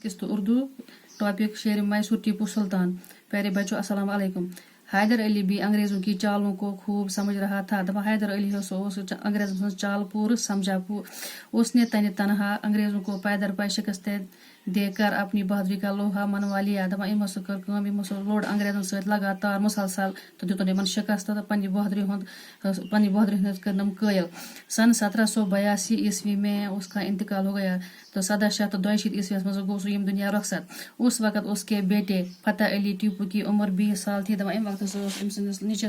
किस्त उर्दू टॉपिक शेर मैसूर टीपू सुल्तान। प्यारे बच्चों अस्सलाम वालेकुम। हैदर अली भी अंग्रेजों की चालों को खूब समझ रहा था। दफा हैदर अली अंग्रेजों से चाल पूर समझा। उसने तनहा अंग्रेजों को पैदर पाई शिकस्त देकर अपनी बहादुरी का लोहा मनवा लिया। दपा इमो लोड अंग्रेजों से लगातार मुसलसल तो दितन इन शिकस्त तो पन्नी बहादुरी करनम कायल। सन 1782 ईस्वी में उसका इंतकाल हो गया। तो 1762 ईस्वी में गो यम दुनिया रुखसत। उस वक्त उसके बेटे फतेह अली टीपू की उम्र 20 साल थी। दपा अम वक्त नीचे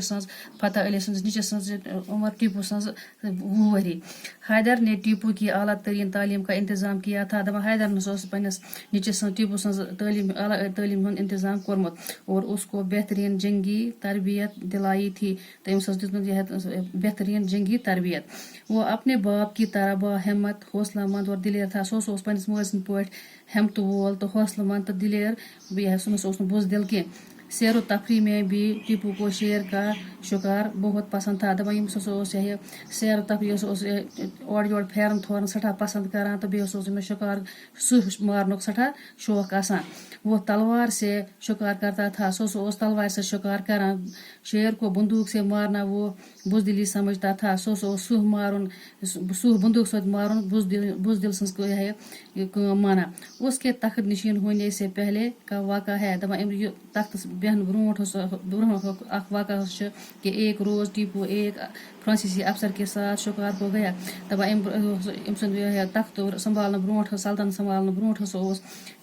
फतेह अली नीचे उम्र टीपू 20 वरी। हैदर ने टीपू की आला तरीन तालीम का इंतजाम किया था। दपा हैदर ने नीचे टीपू तालीम इंतजाम कोर्मुत और उसको बेहतरीन जंगी तरबियत दिलाई थी। तो बेहतरीन जंगी तरबियत। वो अपने बाप की तरह बाहिम्मत हौसलामंद और दिलेर था। सो पन्निस मोज सन्द पॉइंट हिम्मत वोल तो हौसलामंद तो दिलेर बुजदिल की। सैर तफरी में भी टीपू को शेर का शिकार बहुत पसंद था। दपा सैर तफरी ओर योर फेरन थोरन सठा पसंद करान तो बेस शिकार सुह मारनुक सठा शौक आसान। वो तलवार से शिकार करता था। सो तलवार से शिकार करान। शेर को बंदूक से मारना वो बुजदिली समझता था। सुह बंदूक से मारुन बुजदिल सं माना। उसके तख्त नशीन होने से पहले का वाक़ा है। दपा तख्त बेहन ब्रोह वाक़ा कि एक रोज़ टीपू एक फ्रांसीसी अफसर के साथ शिकार को गया। दपा तख्त संभालने ब्रोह सल्तनत संभालने ब्रोह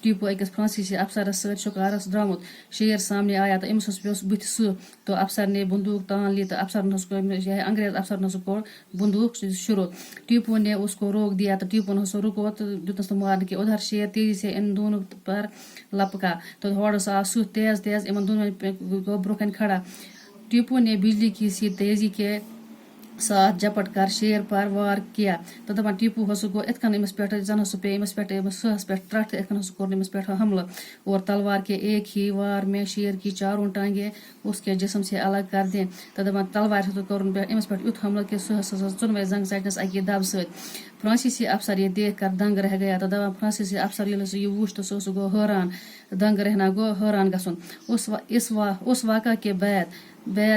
टीपू अकिस फ्रांसीसी अफसरस सत शिकारस द्रामुत। शेर सामने आया तो अमस बुथ सह तो अफसर ने बंदूक तान ली तो अंग्रेज अफसर ने कोड़ बंदूक शुरू। टीपू ने उसको रोक दिया तो टीपू ने रुको तो दितस मारने के। उधर शेर तेजी से इन दोनों पर लपका तो हॉर्स आ सह तेज इन दोनों ब्रोकन खड़ा। टीपू ने बिजली की सी तेजी के साथ झपट कर शेर पर वार किया। तो दपा टीपू गो इतकन अमस पे जन पे अमस पे सहस पे ट्रट इतकन कोर अमस पे हमला और तलवार के एक ही वार में शेर की चारों टांगे उसके जिस्म से अलग कर दें। तो दपा तलवार कोर अमस पे युथ हमला कि चुनवे जंग सटनस अकि दब सत। फ्रांसीसी अफसर ये देख कर दंग रह गया। तो दपा फ्रांसीसी अफसर ये वुच तो सह गो हैरान। दंग रहना गो हैरान गसन। उस वाक़ा के बाद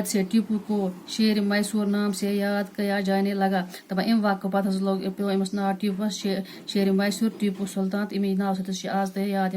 से टीपू को शेर मैसूर नाम से याद किया जाने लगा। दपा अम वाक़ पे लोग पे अमस नाव टीपू शेर मैसूर टीपू सुल्तान अमी नाव सत आज ते याद।